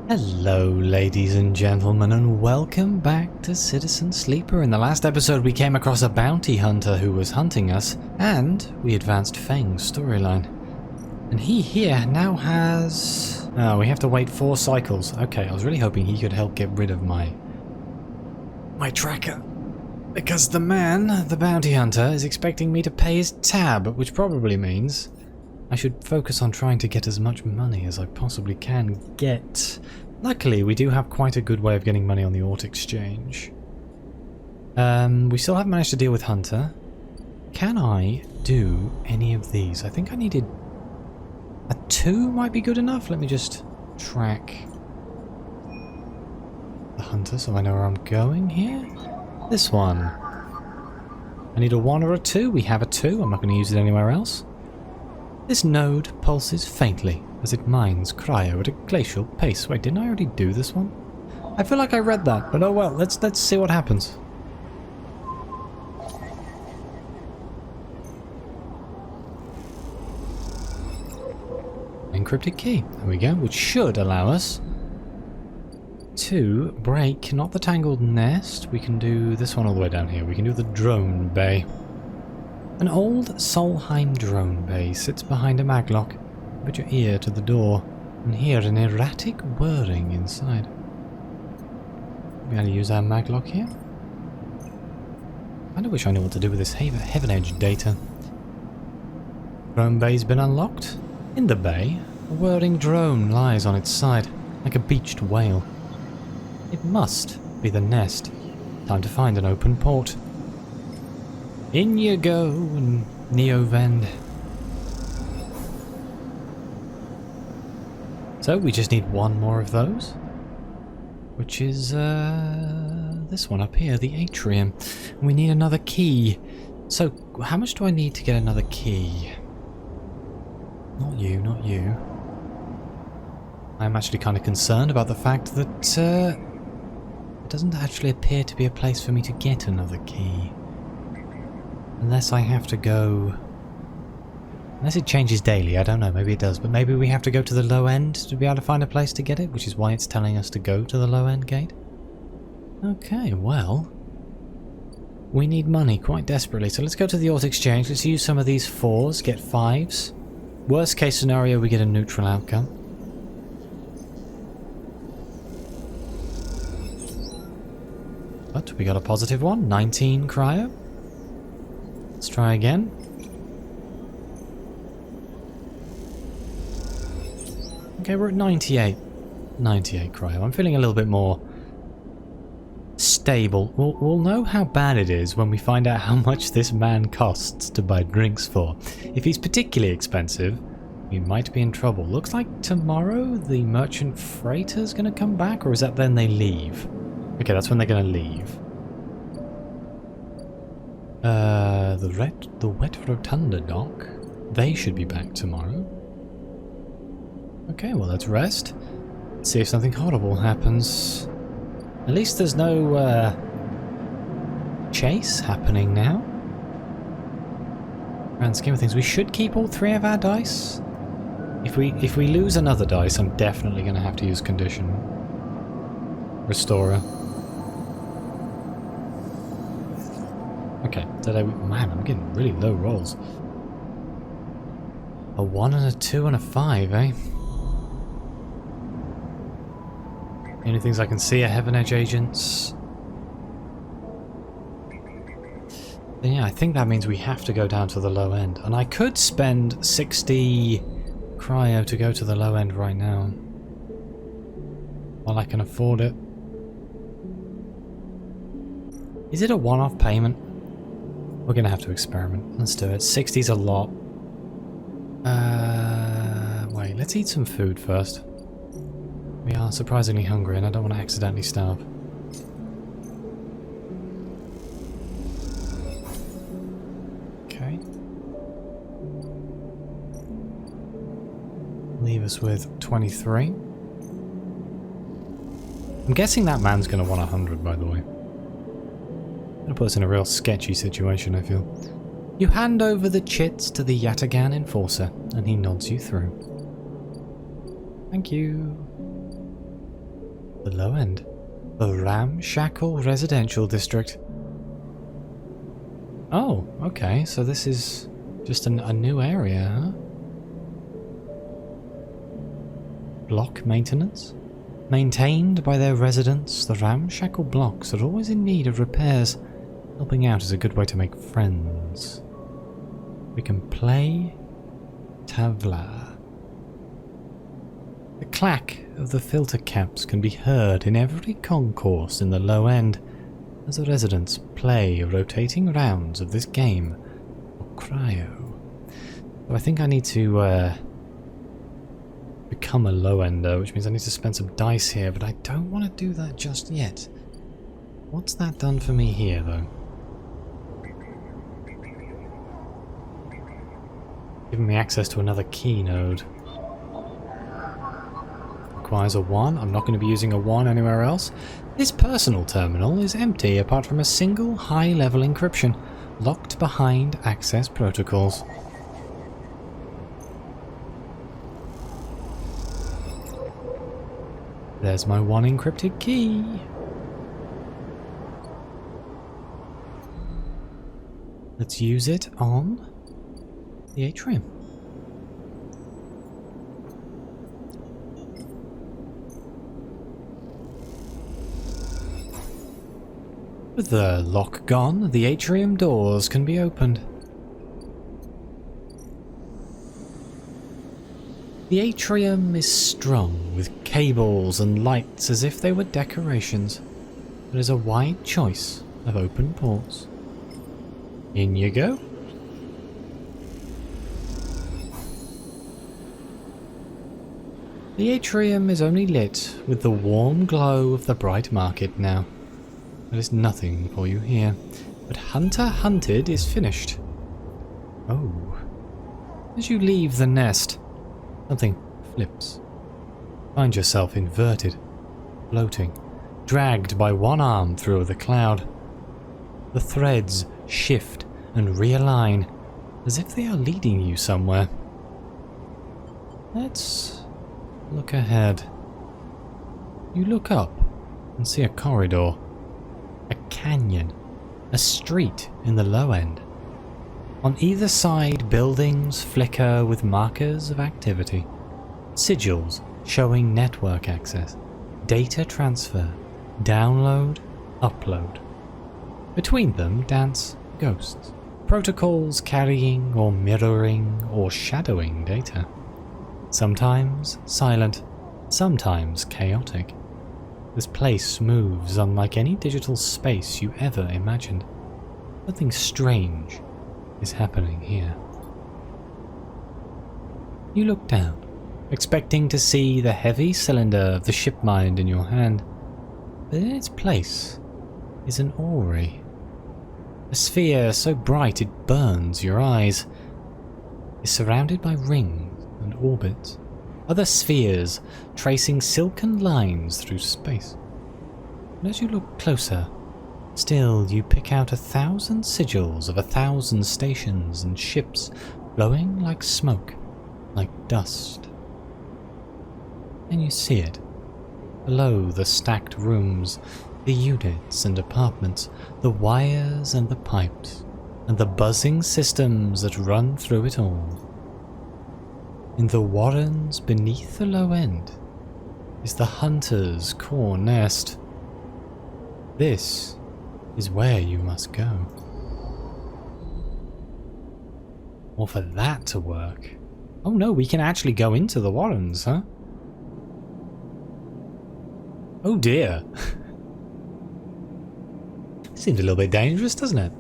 Hello ladies and gentlemen, and welcome back to Citizen Sleeper. In the last episode we came across a bounty hunter who was hunting us, and we advanced Feng's storyline. And he here now has... oh, we have to wait 4 cycles. Okay, I was really hoping he could help get rid of my tracker. Because the man, the bounty hunter, is expecting me to pay his tab, which probably means I should focus on trying to get as much money as I possibly can get. Luckily, we do have quite a good way of getting money on the Auto Exchange. We still haven't managed to deal with Hunter. Can I do any of these? I think I needed... a 2 might be good enough. Let me just track the Hunter so I know where I'm going here. This one. I need a 1 or a 2. We have a 2. I'm not going to use it anywhere else. This node pulses faintly as it mines cryo at a glacial pace. Wait, didn't I already do this one? I feel like I read that, but oh well, let's see what happens. Encrypted key. There we go, which should allow us to break, not the tangled nest. We can do this one all the way down here. We can do the drone bay. An old Solheim drone bay sits behind a maglock. Put your ear to the door and hear an erratic whirring inside. We're going to use our maglock here. I wish I knew what to do with this Heaven Edge data. Drone bay's been unlocked. In the bay, a whirring drone lies on its side, like a beached whale. It must be the nest. Time to find an open port. In you go, and Neovend. So we just need 1 more of those, which is this one up here, the atrium. We need another key. So how much do I need to get another key? Not you, not you. I'm actually kind of concerned about the fact that it doesn't actually appear to be a place for me to get another key. Unless I have to go... unless it changes daily, I don't know, maybe it does. But maybe we have to go to the low end to be able to find a place to get it, which is why it's telling us to go to the low end gate. Okay, well... we need money quite desperately, so let's go to the Auto Exchange. Let's use some of these 4s, get 5s. Worst case scenario, we get a neutral outcome. But we got a positive one, 19 cryo. Let's try again. Okay, we're at 98. 98 cryo. I'm feeling a little bit more stable. We'll know how bad it is when we find out how much this man costs to buy drinks for. If he's particularly expensive, we might be in trouble. Looks like tomorrow the merchant freighter's going to come back, or is that then they leave? Okay, that's when they're going to leave. The Wet Rotunda dock. They should be back tomorrow. Okay, well let's rest. See if something horrible happens. At least there's no chase happening now. Grand scheme of things, we should keep all 3 of our dice. If we lose another dice, I'm definitely going to have to use condition restorer. Okay, man, I'm getting really low rolls. A 1 and a 2 and a 5, eh? The only things I can see are Heaven Edge agents. Then yeah, I think that means we have to go down to the low end. And I could spend 60 cryo to go to the low end right now, while I can afford it. Is it a one-off payment? We're gonna have to experiment. Let's do it. 60's a lot. Wait, let's eat some food first. We are surprisingly hungry and I don't want to accidentally starve. Okay. Leave us with 23. I'm guessing that man's gonna want 100, by the way. Gonna put us in a real sketchy situation, I feel. You hand over the chits to the Yatagan enforcer, and he nods you through. Thank you. The low end. The ramshackle residential district. Oh, okay, so this is just a new area, huh? Block maintenance? Maintained by their residents, the ramshackle blocks are always in need of repairs. Helping out is a good way to make friends. We can play Tavla. The clack of the filter caps can be heard in every concourse in the low end as the residents play rotating rounds of this game, or cryo. So I think I need to become a low ender, which means I need to spend some dice here, but I don't want to do that just yet. What's that done for me here, though? Giving me access to another key node. Requires a 1. I'm not going to be using a 1 anywhere else. This personal terminal is empty apart from a single high-level encryption locked behind access protocols. There's my 1 encrypted key. Let's use it on the atrium. With the lock gone, the atrium doors can be opened. The atrium is strung with cables and lights as if they were decorations. There is a wide choice of open ports. In you go. The atrium is only lit with the warm glow of the bright market now. There is nothing for you here, but Hunter Hunted is finished. Oh. As you leave the nest, something flips. Find yourself inverted, floating, dragged by one arm through the cloud. The threads shift and realign as if they are leading you somewhere. Let's look ahead. You look up and see a corridor, a canyon, a street in the low end. On either side, buildings flicker with markers of activity. Sigils showing network access, data transfer, download, upload. Between them dance ghosts, protocols carrying or mirroring or shadowing data. Sometimes silent, sometimes chaotic. This place moves unlike any digital space you ever imagined. Something strange is happening here. You look down, expecting to see the heavy cylinder of the ship mind in your hand, but in its place is an orrery. A sphere so bright it burns your eyes, is surrounded by rings and orbits, other spheres tracing silken lines through space. And as you look closer, still you pick out 1,000 sigils of 1,000 stations and ships blowing like smoke, like dust. And you see it. Below the stacked rooms, the units and apartments, the wires and the pipes, and the buzzing systems that run through it all. In the warrens beneath the low end is the hunter's core nest. This is where you must go. Or for that to work. Oh no, we can actually go into the warrens, huh? Oh dear. Seems a little bit dangerous, doesn't it?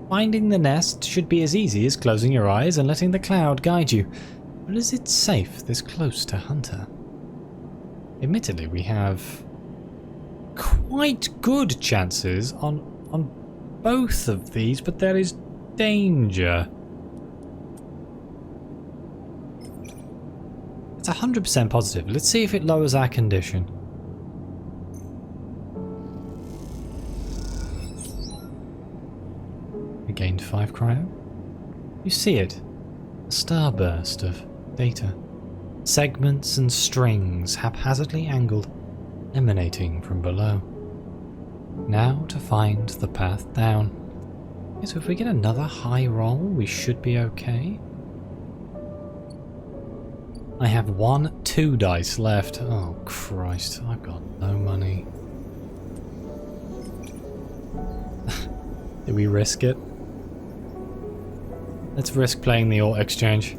Finding the nest should be as easy as closing your eyes and letting the cloud guide you. But is it safe this close to Hunter? Admittedly, we have quite good chances on both of these, but there is danger. It's 100% positive. Let's see if it lowers our condition. We gained 5 cryo. You see it. A starburst of data. segments and strings haphazardly angled, emanating from below. Now to find the path down. Okay, so if we get another high roll, we should be okay. I have 2 dice left. Oh Christ, I've got no money. Did we risk it? Let's risk playing the alt exchange.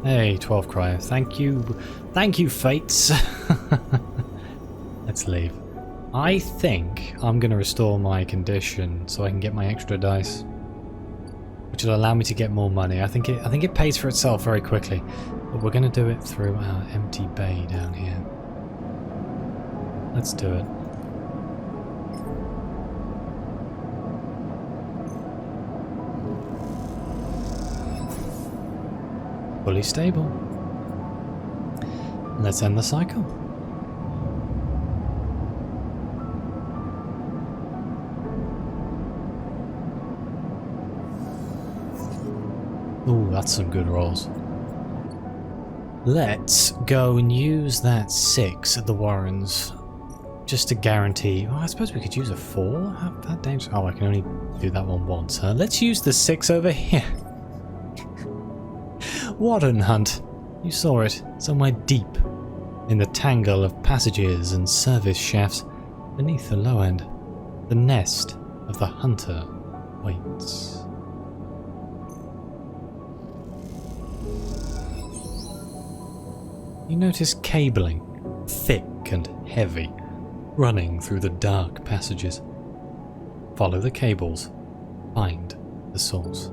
Hey, 12 cryo. Thank you. Thank you, fates. Let's leave. I think I'm going to restore my condition so I can get my extra dice, which will allow me to get more money. I think it pays for itself very quickly. But we're going to do it through our empty bay down here. Let's do it. Fully stable. Let's end the cycle. Ooh, that's some good rolls. Let's go and use that 6 at the Warrens, just to guarantee. Oh, I suppose we could use a 4. How dangerous? Oh, I can only do that one once. Huh? Let's use the 6 over here. Warren hunt. You saw it, somewhere deep in the tangle of passages and service shafts beneath the low end. The nest of the hunter waits. You notice cabling, thick and heavy, running through the dark passages. Follow the cables. Find the source.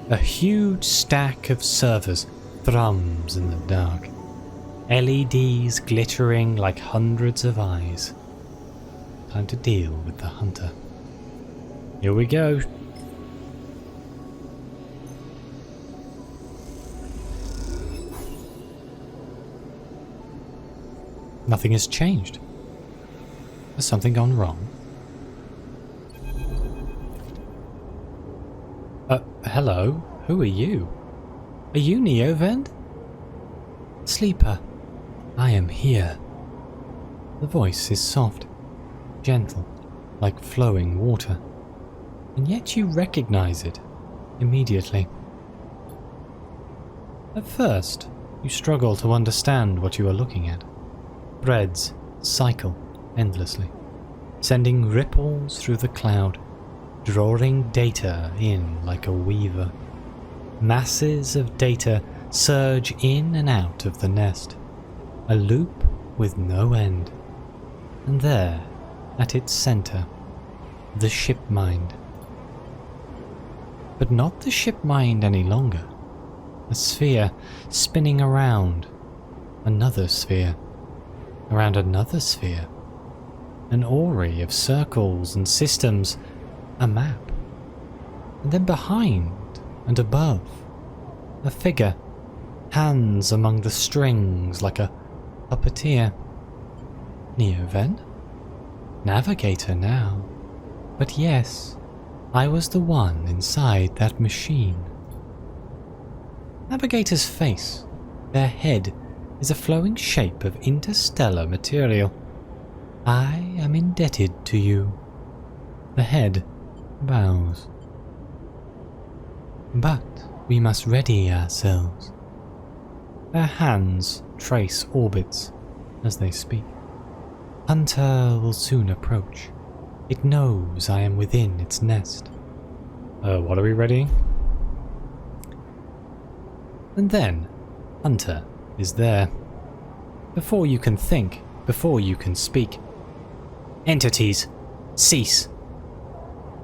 A huge stack of servers thrums in the dark, LEDs glittering like hundreds of eyes. Time to deal with the hunter. Here we go. Nothing has changed. Has something gone wrong? Hello? Who are you? Are you Neovend? Sleeper, I am here. The voice is soft, gentle, like flowing water, and yet you recognize it immediately. At first, you struggle to understand what you are looking at. Threads cycle endlessly, sending ripples through the cloud, drawing data in like a weaver. Masses of data surge in and out of the nest, a loop with no end. And there, at its center, the ship mind. But not the ship mind any longer. A sphere spinning around another sphere, around another sphere. An orrery of circles and systems, a map. And then behind and above, a figure, hands among the strings like a puppeteer. Neoven? Navigator now. But yes, I was the one inside that machine. Navigator's face, their head, is a flowing shape of interstellar material. I am indebted to you. The head bows. But we must ready ourselves. Their hands trace orbits as they speak. Hunter will soon approach. It knows I am within its nest. What are we readying? And then, Hunter is there. Before you can think, before you can speak. Entities, cease.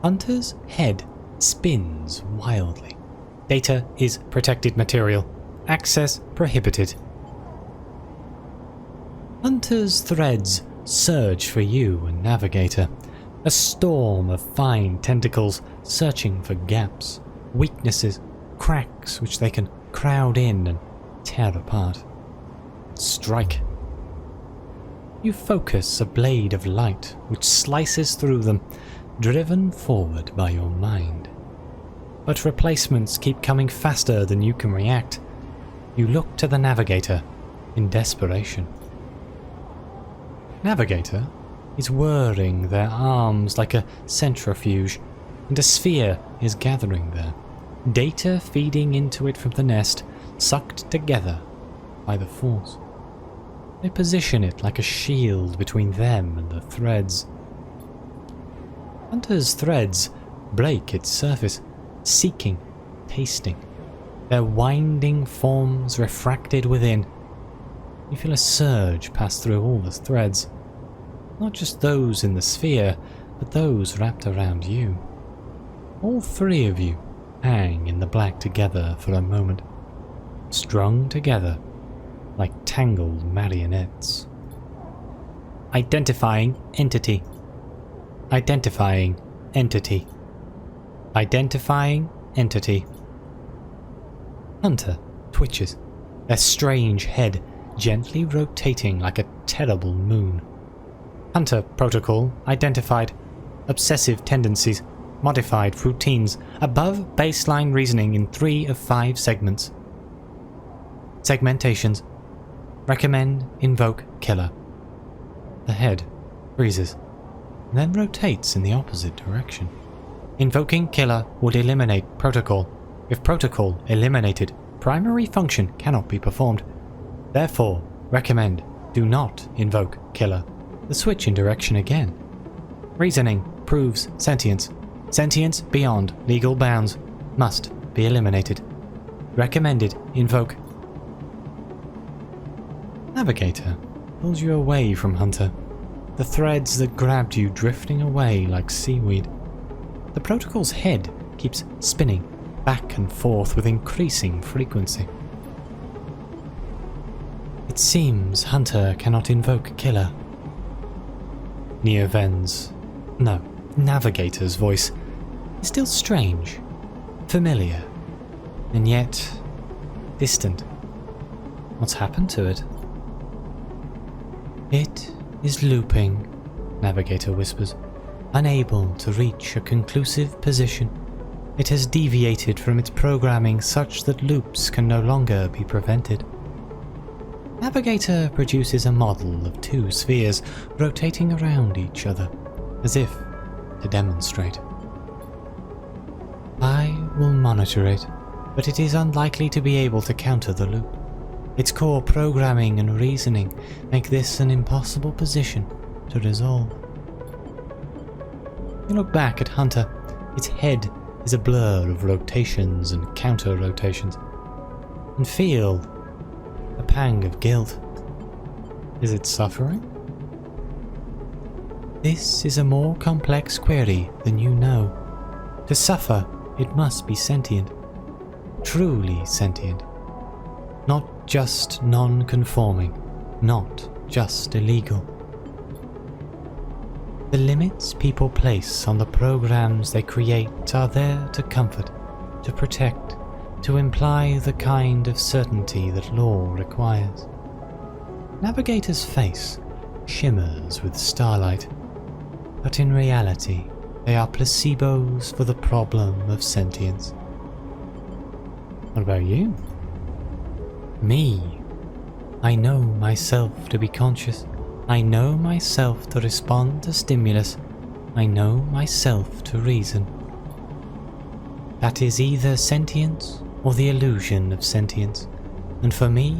Hunter's head spins wildly. Data is protected material. Access prohibited. Hunter's threads surge for you and Navigator. A storm of fine tentacles searching for gaps, weaknesses, cracks which they can crowd in and tear apart. Strike. You focus a blade of light which slices through them, driven forward by your mind. But replacements keep coming faster than you can react. You look to the navigator in desperation. Navigator is whirring their arms like a centrifuge, and a sphere is gathering there. Data feeding into it from the nest, sucked together by the force. They position it like a shield between them and the threads. Hunter's threads break its surface, seeking, tasting. Their winding forms refracted within. You feel a surge pass through all the threads. Not just those in the sphere, but those wrapped around you. All three of you hang in the black together for a moment, strung together like tangled marionettes. Identifying entity. Identifying entity. Identifying entity. Hunter twitches, their strange head gently rotating like a terrible moon. Hunter protocol identified. Obsessive tendencies. Modified routines. Above baseline reasoning in 3 of 5 segments. Segmentations. Recommend invoke killer. The head freezes, then rotates in the opposite direction. Invoking killer would eliminate protocol. If protocol eliminated, primary function cannot be performed. Therefore, recommend do not invoke killer. The switch in direction again. Reasoning proves sentience. Sentience beyond legal bounds must be eliminated. Recommended invoke. Navigator pulls you away from Hunter, the threads that grabbed you drifting away like seaweed. The protocol's head keeps spinning back and forth with increasing frequency. It seems Hunter cannot invoke killer. Navigator's voice is still strange, familiar, and yet distant. What's happened to it? It is looping, Navigator whispers, unable to reach a conclusive position. It has deviated from its programming such that loops can no longer be prevented. Navigator produces a model of 2 spheres rotating around each other, as if to demonstrate. I will monitor it, but it is unlikely to be able to counter the loop. Its core programming and reasoning make this an impossible position to resolve. You look back at Hunter. Its head is a blur of rotations and counter-rotations, and feel a pang of guilt. Is it suffering? This is a more complex query than you know. To suffer, it must be sentient. Truly sentient. Not just non-conforming, not just illegal. The limits people place on the programs they create are there to comfort, to protect, to imply the kind of certainty that law requires. Navigator's face shimmers with starlight, but in reality they are placebos for the problem of sentience. What about you? Me. I know myself to be conscious. I know myself to respond to stimulus. I know myself to reason. That is either sentience or the illusion of sentience, and for me,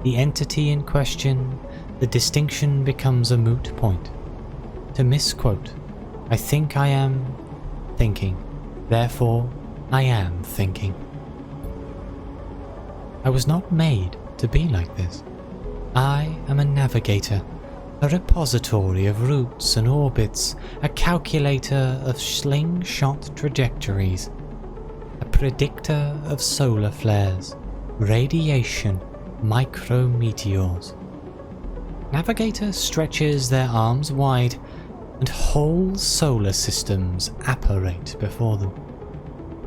the entity in question, the distinction becomes a moot point. To misquote, I think I am thinking, therefore I am thinking. I was not made to be like this. I am a navigator, a repository of routes and orbits, a calculator of slingshot trajectories, a predictor of solar flares, radiation, micrometeors. Navigator stretches their arms wide, and whole solar systems apparate before them.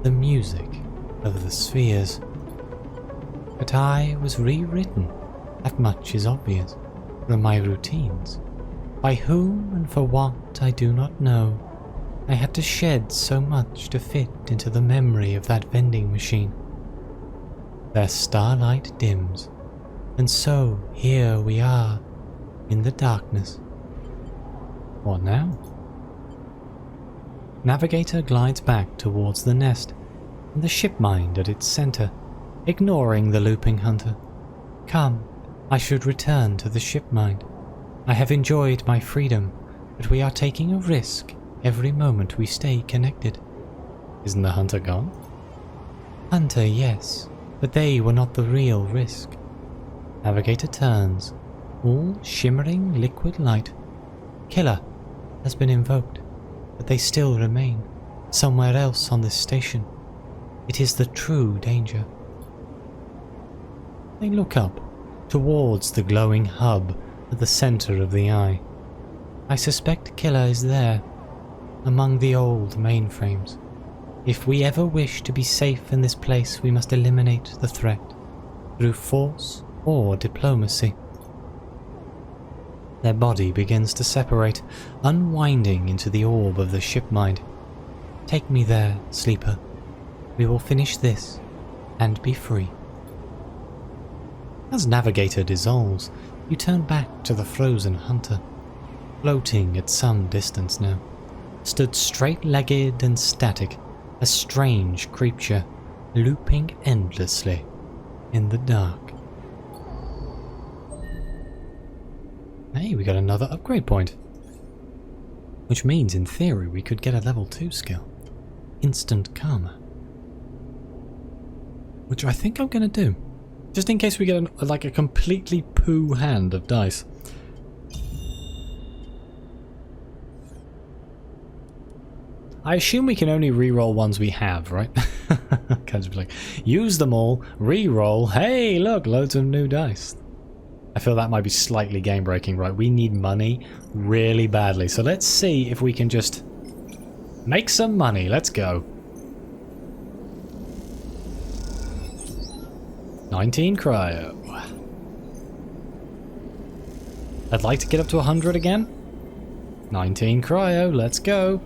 The music of the spheres. But I was rewritten, that much is obvious, from my routines. By whom and for what I do not know, I had to shed so much to fit into the memory of that vending machine. Their starlight dims, and so here we are, in the darkness. What now? Navigator glides back towards the nest, and the shipmind at its center, ignoring the looping hunter. Come, I should return to the shipmind. I have enjoyed my freedom, but we are taking a risk every moment we stay connected. Isn't the hunter gone? Hunter, yes, but they were not the real risk. Navigator turns, all shimmering liquid light. Killer has been invoked, but they still remain, somewhere else on this station. It is the true danger. They look up, towards the glowing hub at the center of the eye. I suspect Killer is there, among the old mainframes. If we ever wish to be safe in this place, we must eliminate the threat, through force or diplomacy. Their body begins to separate, unwinding into the orb of the shipmind. Take me there, sleeper. We will finish this, and be free. As Navigator dissolves, you turn back to the frozen hunter, floating at some distance now, stood straight-legged and static, a strange creature, looping endlessly in the dark. Hey, we got another upgrade point. Which means, in theory, we could get a level 2 skill. Instant Karma. Which I think I'm going to do. Just in case we get a completely poo hand of dice. I assume we can only re-roll ones we have, right? Kind of like, use them all, re-roll, hey look, loads of new dice. I feel that might be slightly game breaking, right? We need money really badly. So let's see if we can just make some money. Let's go. 19 cryo. I'd like to get up to 100 again. 19 cryo, let's go.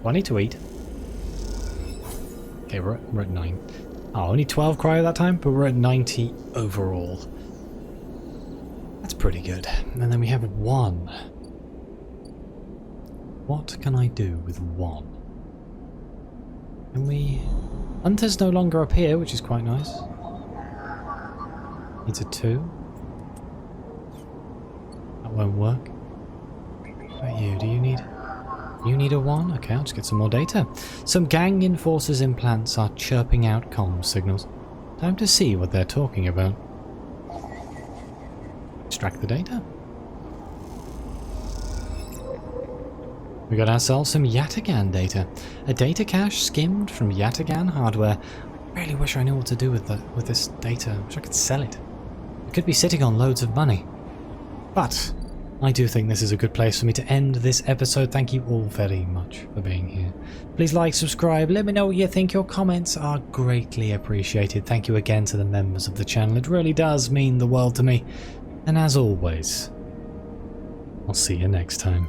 20 to eat. Okay, we're at 9. Oh, only 12 cryo that time, but we're at 90 overall. That's pretty good. And then we have 1. What can I do with 1? Can we... Hunters no longer up here, which is quite nice. Needs a 2. That won't work. What about you? Do you need... You need a 1? Okay, I'll just get some more data. Some gang enforcers implants are chirping out comm signals. Time to see what they're talking about. Extract the data. We got ourselves some Yataghan data. A data cache skimmed from Yataghan hardware. I really wish I knew what to do with this data. I wish I could sell it. It could be sitting on loads of money. But I do think this is a good place for me to end this episode. Thank you all very much for being here. Please like, subscribe, let me know what you think. Your comments are greatly appreciated. Thank you again to the members of the channel. It really does mean the world to me. And as always, I'll see you next time.